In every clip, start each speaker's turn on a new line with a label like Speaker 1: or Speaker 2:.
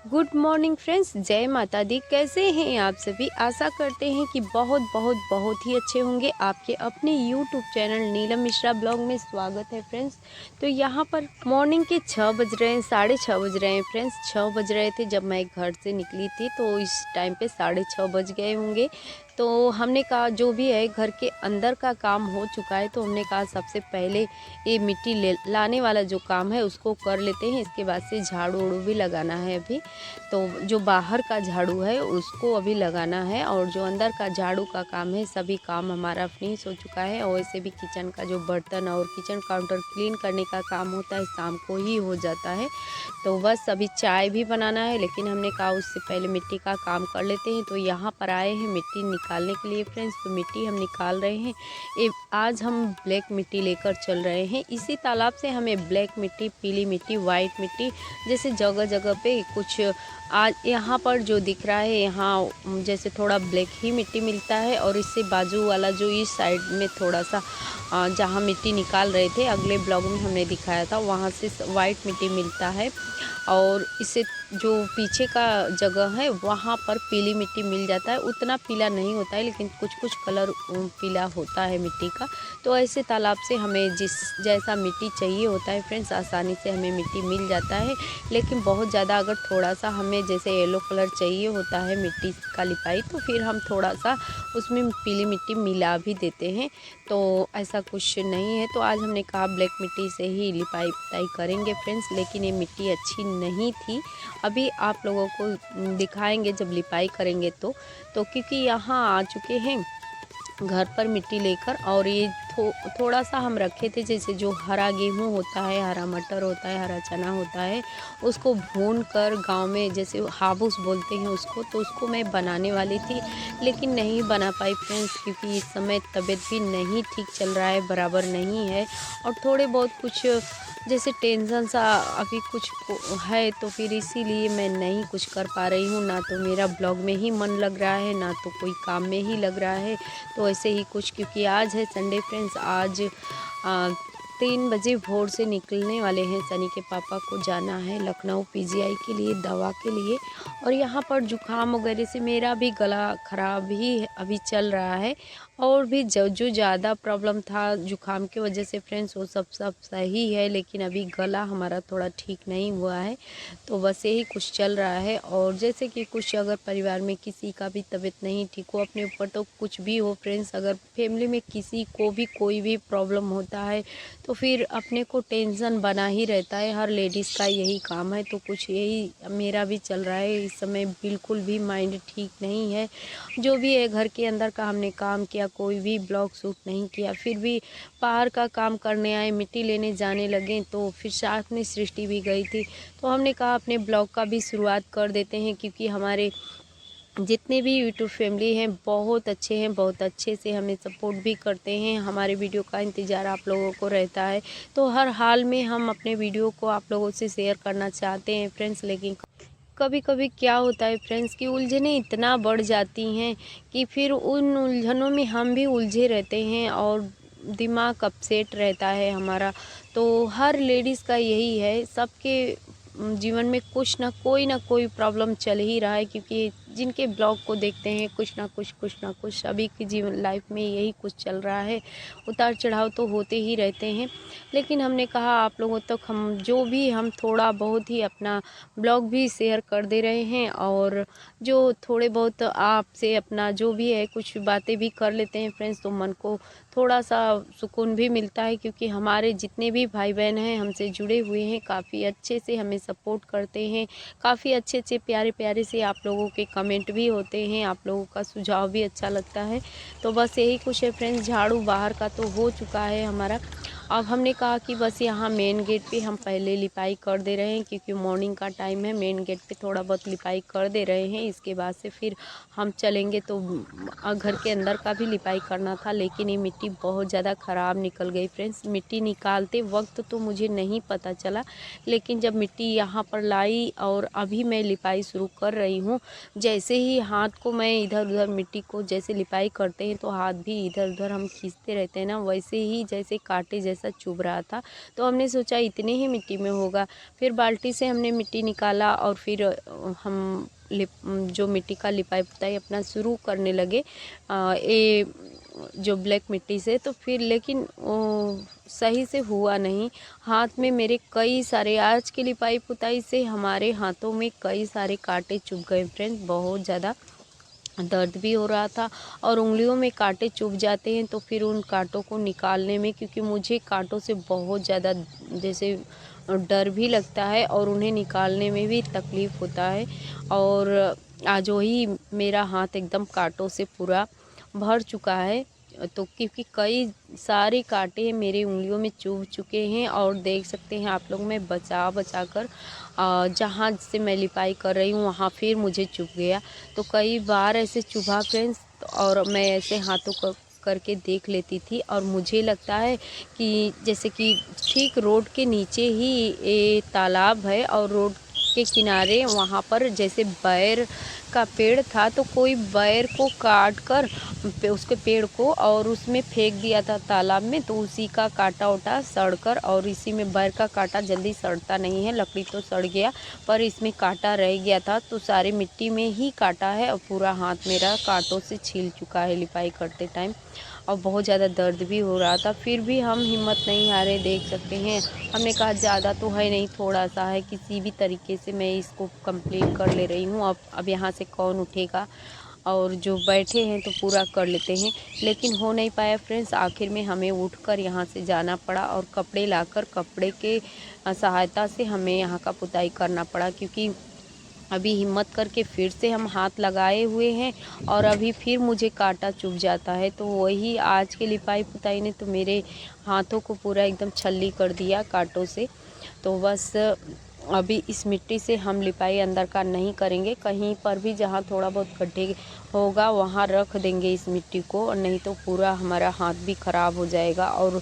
Speaker 1: Good morning friends, जय माता दी। कैसे हैं आप सभी? आशा करते हैं कि बहुत बहुत बहुत ही अच्छे होंगे। आपके अपने YouTube channel Neelam Mishra blog में स्वागत है फ्रेंड्स। तो यहाँ पर मॉर्निंग के 6 बज रहे हैं, 6:30 बज रहे हैं फ्रेंड्स। 6 बज रहे थे जब मैं घर से निकली थी, तो इस टाइम पे 6:30 बज गए होंगे। तो हमने कहा जो भी है घर के अंदर का काम हो चुका है, तो हमने कहा सबसे पहले ये मिट्टी लाने वाला जो काम है उसको कर लेते हैं। इसके बाद से झाड़ू उड़ू भी लगाना है अभी। तो जो बाहर का झाड़ू है उसको अभी लगाना है, और जो अंदर का झाड़ू का काम है सभी काम हमारा फिनिश हो चुका है। और वैसे भी किचन का जो बर्तन और किचन काउंटर क्लीन करने का काम होता है शाम को ही हो जाता है। तो बस अभी चाय भी बनाना है, लेकिन हमने कहा उससे पहले मिट्टी का काम कर लेते हैं। तो यहाँ पर आए हैं मिट्टी निकालने के लिए फ्रेंड्स। तो मिट्टी हम निकाल रहे हैं। आज हम ब्लैक मिट्टी लेकर चल रहे हैं। इसी तालाब से हमें ब्लैक मिट्टी, पीली मिट्टी, वाइट मिट्टी, जैसे जगह जगह पे कुछ आज यहाँ पर जो दिख रहा है, यहाँ जैसे थोड़ा ब्लैक ही मिट्टी मिलता है। और इससे बाजू वाला जो इस साइड में थोड़ा सा जहाँ मिट्टी निकाल रहे थे, अगले ब्लॉग में हमने दिखाया था, वहाँ से वाइट मिट्टी मिलता है। और इससे जो पीछे का जगह है वहाँ पर पीली मिट्टी मिल जाता है। उतना पीला नहीं होता है, लेकिन कुछ कुछ कलर पीला होता है मिट्टी का। तो ऐसे तालाब से हमें जिस जैसा मिट्टी चाहिए होता है फ्रेंड्स, आसानी से हमें मिट्टी मिल जाता है। लेकिन बहुत ज़्यादा अगर थोड़ा सा हमें जैसे येलो कलर चाहिए होता है मिट्टी का लिपाई, तो फिर हम थोड़ा सा उसमें पीली मिट्टी मिला भी देते हैं। तो ऐसा कुछ नहीं है। तो आज हमने कहा ब्लैक मिट्टी से ही लिपाई पुताई करेंगे फ्रेंड्स, लेकिन ये मिट्टी अच्छी नहीं थी। अभी आप लोगों को दिखाएंगे जब लिपाई करेंगे तो क्योंकि यहाँ आ चुके हैं घर पर मिट्टी लेकर। और ये थोड़ा सा हम रखे थे, जैसे जो हरा गेहूँ होता है, हरा मटर होता है, हरा चना होता है, उसको भून कर गाँव में जैसे हाबूस बोलते हैं उसको, तो उसको मैं बनाने वाली थी, लेकिन नहीं बना पाई फ्रेंड्स, क्योंकि इस समय तबीयत भी नहीं ठीक चल रहा है, बराबर नहीं है। और थोड़े बहुत कुछ जैसे टेंशन सा अभी कुछ है, तो फिर इसीलिए मैं नहीं कुछ कर पा रही हूँ। ना तो मेरा ब्लॉग में ही मन लग रहा है, ना तो कोई काम में ही लग रहा है। तो ऐसे ही कुछ, क्योंकि आज है संडे फ्रेंड्स। आज 3 बजे भोर से निकलने वाले हैं। सनी के पापा को जाना है लखनऊ पीजीआई के लिए, दवा के लिए। और यहाँ पर जुकाम वगैरह से मेरा भी गला ख़राब ही अभी चल रहा है। और भी जो ज़्यादा प्रॉब्लम था जुकाम की वजह से फ्रेंड्स, वो सब सही है, लेकिन अभी गला हमारा थोड़ा ठीक नहीं हुआ है। तो बस यही कुछ चल रहा है। और जैसे कि कुछ अगर परिवार में किसी का भी तबीयत नहीं ठीक हो, अपने ऊपर तो कुछ भी हो फ्रेंड्स, अगर फैमिली में किसी को भी कोई भी प्रॉब्लम होता है, तो फिर अपने को टेंशन बना ही रहता है। हर लेडीज़ का यही काम है। तो कुछ यही मेरा भी चल रहा है इस समय। बिल्कुल भी माइंड ठीक नहीं है। जो भी है घर के अंदर का हमने काम किया, कोई भी ब्लॉग शूट नहीं किया। फिर भी बाहर का काम करने आए, मिट्टी लेने जाने लगे, तो फिर साथ में सृष्टि भी गई थी। तो हमने कहा अपने ब्लॉग का भी शुरुआत कर देते हैं, क्योंकि हमारे जितने भी यूट्यूब फैमिली हैं बहुत अच्छे हैं, बहुत अच्छे से हमें सपोर्ट भी करते हैं। हमारे वीडियो का इंतज़ार आप लोगों को रहता है। तो हर हाल में हम अपने वीडियो को आप लोगों से शेयर करना चाहते हैं फ्रेंड्स। लेकिन कभी कभी क्या होता है फ्रेंड्स कि उलझनें इतना बढ़ जाती हैं कि फिर उन उलझनों में हम भी उलझे रहते हैं, और दिमाग अपसेट रहता है हमारा। तो हर लेडीज़ का यही है, सबके जीवन में कुछ ना कोई प्रॉब्लम चल ही रहा है, क्योंकि जिनके ब्लॉग को देखते हैं कुछ ना कुछ सभी की जीवन लाइफ में यही कुछ चल रहा है। उतार चढ़ाव तो होते ही रहते हैं। लेकिन हमने कहा आप लोगों तक हम जो भी हम थोड़ा बहुत ही अपना ब्लॉग भी शेयर कर दे रहे हैं, और जो थोड़े बहुत आपसे अपना जो भी है कुछ बातें भी कर लेते हैं फ्रेंड्स, तो मन को थोड़ा सा सुकून भी मिलता है। क्योंकि हमारे जितने भी भाई बहन हैं हमसे जुड़े हुए हैं, काफ़ी अच्छे से हमें सपोर्ट करते हैं, काफ़ी अच्छे अच्छे प्यारे प्यारे से आप लोगों के कमेंट भी होते हैं, आप लोगों का सुझाव भी अच्छा लगता है। तो बस यही कुछ है फ्रेंड्स। झाड़ू बाहर का तो हो चुका है हमारा। अब हमने कहा कि बस यहाँ मेन गेट पे हम पहले लिपाई कर दे रहे हैं, क्योंकि मॉर्निंग का टाइम है। मेन गेट पे थोड़ा बहुत लिपाई कर दे रहे हैं। इसके बाद से फिर हम चलेंगे। तो घर के अंदर का भी लिपाई करना था, लेकिन ये मिट्टी मिट्टी बहुत ज़्यादा ख़राब निकल गई फ्रेंड्स। मिट्टी निकालते वक्त तो मुझे नहीं पता चला, लेकिन जब मिट्टी यहाँ पर लाई और अभी मैं लिपाई शुरू कर रही हूँ, जैसे ही हाथ को मैं इधर उधर मिट्टी को जैसे लिपाई करते हैं तो हाथ भी इधर उधर हम खींचते रहते हैं ना, वैसे ही जैसे कांटे जैसा चुभ रहा था। तो हमने सोचा इतने ही मिट्टी में होगा। फिर बाल्टी से हमने मिट्टी निकाला और फिर हम जो मिट्टी का लिपाई पुताई अपना शुरू करने लगे ये जो ब्लैक मिट्टी से। तो फिर लेकिन सही से हुआ नहीं। हाथ में मेरे कई सारे, आज की लिपाई पुताई से हमारे हाथों में कई सारे कांटे चुभ गए फ्रेंड्स। बहुत ज़्यादा दर्द भी हो रहा था और उंगलियों में कांटे चुभ जाते हैं तो फिर उन कांटों को निकालने में, क्योंकि मुझे कांटों से बहुत ज़्यादा जैसे डर भी लगता है और उन्हें निकालने में भी तकलीफ़ होता है। और आज वही मेरा हाथ एकदम कांटों से पूरा भर चुका है। तो क्योंकि कई सारे कांटे मेरे उंगलियों में चुभ चुके हैं और देख सकते हैं आप लोग, मैं बचा बचा कर जहाँ से मैं लिपाई कर रही हूँ वहाँ फिर मुझे चुभ गया। तो कई बार ऐसे चुभा फ्रेंड्स, और मैं ऐसे हाथों को करके देख लेती थी और मुझे लगता है कि जैसे कि ठीक रोड के नीचे ही ये तालाब है और रोड के किनारे वहाँ पर जैसे बैर का पेड़ था, तो कोई बैर को काट कर उसके पेड़ को और उसमें फेंक दिया था तालाब में, तो उसी का काटा उटा सड़कर, और इसी में बैर का काटा जल्दी सड़ता नहीं है, लकड़ी तो सड़ गया पर इसमें कांटा रह गया था, तो सारे मिट्टी में ही काटा है और पूरा हाथ मेरा कांटों से छील चुका है लिपाई करते टाइम। और बहुत ज़्यादा दर्द भी हो रहा था, फिर भी हम हिम्मत नहीं हारे। देख सकते हैं हमने कहा ज़्यादा तो है नहीं, थोड़ा सा है, किसी भी तरीके से मैं इसको कंप्लीट कर ले रही हूँ। अब यहाँ से कौन उठेगा, और जो बैठे हैं तो पूरा कर लेते हैं, लेकिन हो नहीं पाया फ्रेंड्स। आखिर में हमें उठकर यहाँ से जाना पड़ा और कपड़े लाकर कपड़े के सहायता से हमें यहाँ का पुताई करना पड़ा, क्योंकि अभी हिम्मत करके फिर से हम हाथ लगाए हुए हैं और अभी फिर मुझे कांटा चुभ जाता है। तो वही आज के लिपाई पुताई ने तो मेरे हाथों को पूरा एकदम छल्ली कर दिया कांटों से। तो बस अभी इस मिट्टी से हम लिपाई अंदर का नहीं करेंगे, कहीं पर भी जहाँ थोड़ा बहुत गड्ढे होगा वहाँ रख देंगे इस मिट्टी को, और नहीं तो पूरा हमारा हाथ भी ख़राब हो जाएगा। और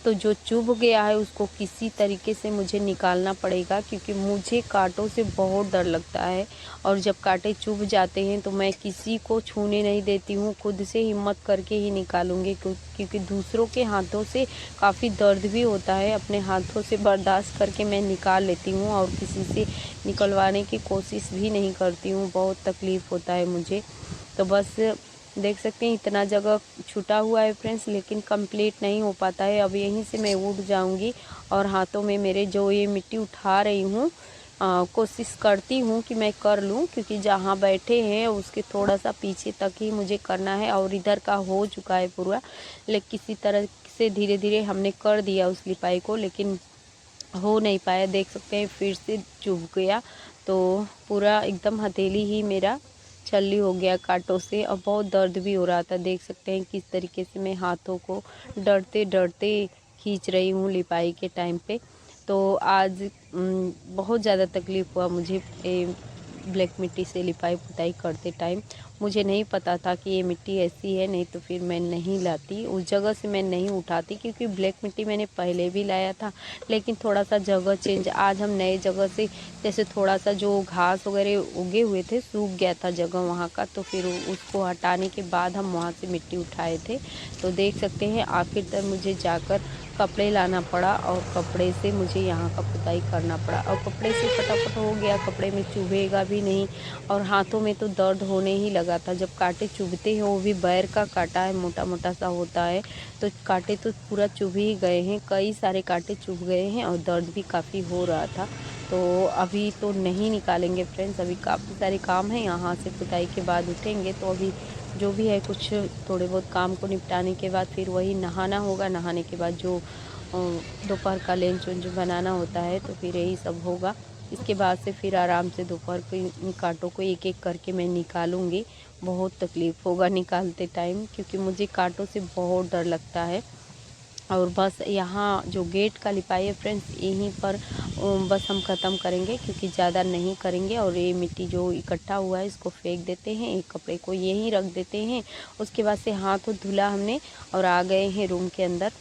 Speaker 1: तो जो चुभ गया है उसको किसी तरीके से मुझे निकालना पड़ेगा, क्योंकि मुझे कांटों से बहुत डर लगता है और जब कांटे चुभ जाते हैं तो मैं किसी को छूने नहीं देती हूँ, खुद से हिम्मत करके ही निकालूंगी, क्योंकि दूसरों के हाथों से काफ़ी दर्द भी होता है। अपने हाथों से बर्दाश्त करके मैं निकाल लेती हूँ और किसी से निकलवाने की कोशिश भी नहीं करती हूँ, बहुत तकलीफ़ होता है मुझे। तो बस देख सकते हैं इतना जगह छूटा हुआ है फ्रेंड्स, लेकिन कंप्लीट नहीं हो पाता है। अब यहीं से मैं उठ जाऊंगी और हाथों में मेरे जो ये मिट्टी उठा रही हूँ, कोशिश करती हूँ कि मैं कर लूँ, क्योंकि जहाँ बैठे हैं उसके थोड़ा सा पीछे तक ही मुझे करना है और इधर का हो चुका है पूरा। लेकिन किसी तरह से धीरे धीरे हमने कर दिया उस लिपाई को, लेकिन हो नहीं पाया। देख सकते हैं फिर से चुभ गया, तो पूरा एकदम हथेली ही मेरा छल्ली हो गया कांटों से और बहुत दर्द भी हो रहा था। देख सकते हैं किस तरीके से मैं हाथों को डरते डरते खींच रही हूँ लिपाई के टाइम पे। तो आज बहुत ज़्यादा तकलीफ़ हुआ मुझे ब्लैक मिट्टी से लिपाई पुताई करते टाइम। मुझे नहीं पता था कि ये मिट्टी ऐसी है, नहीं तो फिर मैं नहीं लाती उस जगह से, मैं नहीं उठाती, क्योंकि ब्लैक मिट्टी मैंने पहले भी लाया था, लेकिन थोड़ा सा जगह चेंज, आज हम नए जगह से, जैसे थोड़ा सा जो घास वगैरह उगे हुए थे, सूख गया था जगह वहाँ का, तो फिर उसको हटाने के बाद हम वहाँ से मिट्टी उठाए थे। तो देख सकते हैं आखिर तक मुझे जाकर कपड़े लाना पड़ा और कपड़े से मुझे यहाँ का पुताई करना पड़ा, और कपड़े से फटाफट हो गया, कपड़े में चुभेगा भी नहीं। और हाथों में तो दर्द होने ही लगा था जब कांटे चुभते हैं, वो भी बैर का कांटा है, मोटा मोटा सा होता है, तो कांटे तो पूरा चुभ ही गए हैं, कई सारे कांटे चुभ गए हैं और दर्द भी काफ़ी हो रहा था। तो अभी तो नहीं निकालेंगे फ्रेंड्स, अभी काफ़ी सारे काम हैं, यहाँ से पुताई के बाद उठेंगे। तो अभी जो भी है कुछ थोड़े बहुत काम को निपटाने के बाद फिर वही नहाना होगा, नहाने के बाद जो दोपहर का लंच वंच बनाना होता है तो फिर यही सब होगा। इसके बाद से फिर आराम से दोपहर को इन कांटों को एक एक करके मैं निकालूंगी। बहुत तकलीफ़ होगा निकालते टाइम, क्योंकि मुझे कांटों से बहुत डर लगता है और बस यहाँ जो गेट का लिपाई है फ्रेंड्स, यहीं पर बस हम ख़त्म करेंगे, क्योंकि ज़्यादा नहीं करेंगे। और ये मिट्टी जो इकट्ठा हुआ है इसको फेंक देते हैं, एक कपड़े को यहीं रख देते हैं। उसके बाद से हाथ धुला हमने और आ गए हैं रूम के अंदर।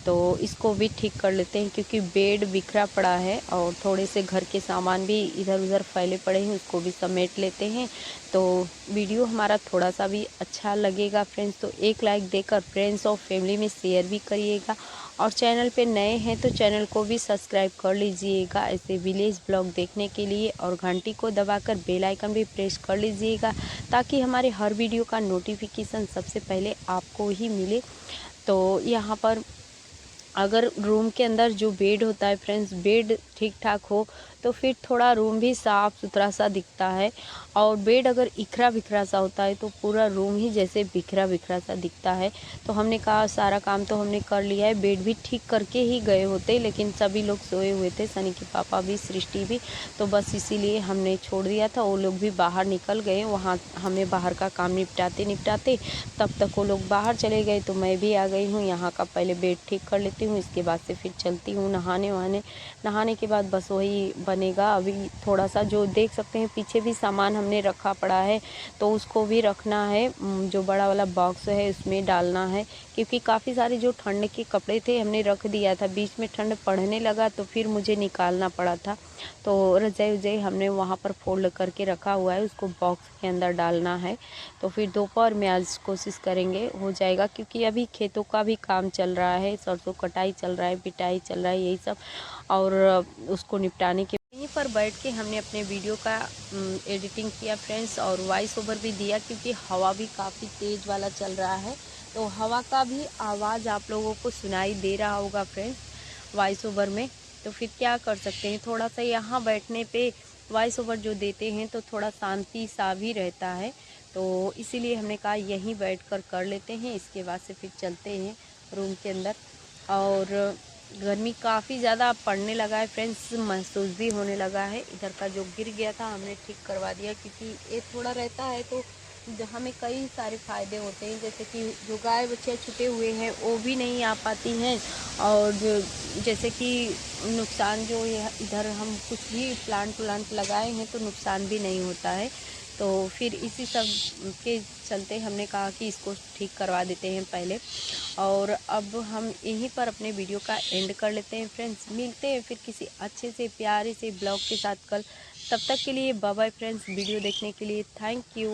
Speaker 1: तो इसको भी ठीक कर लेते हैं, क्योंकि बेड बिखरा पड़ा है और थोड़े से घर के सामान भी इधर उधर फैले पड़े हैं, उसको भी समेट लेते हैं। तो वीडियो हमारा थोड़ा सा भी अच्छा लगेगा फ्रेंड्स तो एक लाइक देकर फ्रेंड्स और फैमिली में शेयर भी करिएगा। और चैनल पे नए हैं तो चैनल को भी सब्सक्राइब कर लीजिएगा ऐसे विलेज ब्लॉग देखने के लिए, और घंटी को दबाकर बेल आइकन भी प्रेस कर लीजिएगा, ताकि हमारे हर वीडियो का नोटिफिकेशन सबसे पहले आपको ही मिले। तो यहाँ पर अगर रूम के अंदर जो बेड होता है फ्रेंड्स, बेड ठीक ठाक हो तो फिर थोड़ा रूम भी साफ़ सुथरा सा दिखता है। और बेड अगर इखरा बिखरा सा होता है तो पूरा रूम ही जैसे बिखरा बिखरा सा दिखता है। तो हमने कहा सारा काम तो हमने कर लिया है, बेड भी ठीक करके ही गए होते, लेकिन सभी लोग सोए हुए थे, सनी के पापा भी, सृष्टि भी। तो बस इसीलिए हमने छोड़ दिया था, वो लोग भी बाहर निकल गए। वहाँ हमें बाहर का काम निपटाते निपटाते तब तक वो लोग बाहर चले गए, तो मैं भी आ गई हूँ। यहाँ का पहले बेड ठीक कर लेती हूँ, इसके बाद से फिर चलती हूँ नहाने वहाने। नहाने के बाद बस वही बनेगा। अभी थोड़ा सा जो देख सकते हैं पीछे भी सामान हमने रखा पड़ा है, तो उसको भी रखना है। जो बड़ा वाला बॉक्स है उसमें डालना है, क्योंकि काफ़ी सारे जो ठंड के कपड़े थे हमने रख दिया था, बीच में ठंड पड़ने लगा तो फिर मुझे निकालना पड़ा था। तो रजाई वजाई हमने वहाँ पर फोल्ड करके रखा हुआ है, उसको बॉक्स के अंदर डालना है। तो फिर दोपहर में आज कोशिश करेंगे हो जाएगा, क्योंकि अभी खेतों का भी काम चल रहा है, सरसों कटाई चल रहा है, पिटाई चल रहा है, यही सब। और उसको निपटाने के यहीं पर बैठ के हमने अपने वीडियो का एडिटिंग किया फ्रेंड्स, और वॉइस ओवर भी दिया, क्योंकि हवा भी काफ़ी तेज़ वाला चल रहा है। तो हवा का भी आवाज़ आप लोगों को सुनाई दे रहा होगा फ्रेंड्स वॉइस ओवर में। तो फिर क्या कर सकते हैं, थोड़ा सा यहाँ बैठने पे वॉइस ओवर जो देते हैं तो थोड़ा शांति सा भी रहता है। तो इसीलिए हमने कहा यहीं बैठकर कर लेते हैं, इसके बाद से फिर चलते हैं रूम के अंदर। और गर्मी काफ़ी ज़्यादा पड़ने लगा है फ्रेंड्स, महसूस भी होने लगा है। इधर का जो गिर गया था हमने ठीक करवा दिया, क्योंकि ये थोड़ा रहता है तो हमें कई सारे फ़ायदे होते हैं, जैसे कि जो गाय बच्चे छुटे हुए हैं वो भी नहीं आ पाती हैं। और जैसे कि नुकसान जो इधर हम कुछ भी प्लांट लगाए हैं तो नुकसान भी नहीं होता है। तो फिर इसी सब के चलते हमने कहा कि इसको ठीक करवा देते हैं पहले। और अब हम यहीं पर अपने वीडियो का एंड कर लेते हैं फ्रेंड्स, मिलते हैं फिर किसी अच्छे से प्यारे से ब्लॉग के साथ कल। तब तक के लिए बाय बाय फ्रेंड्स, वीडियो देखने के लिए थैंक यू।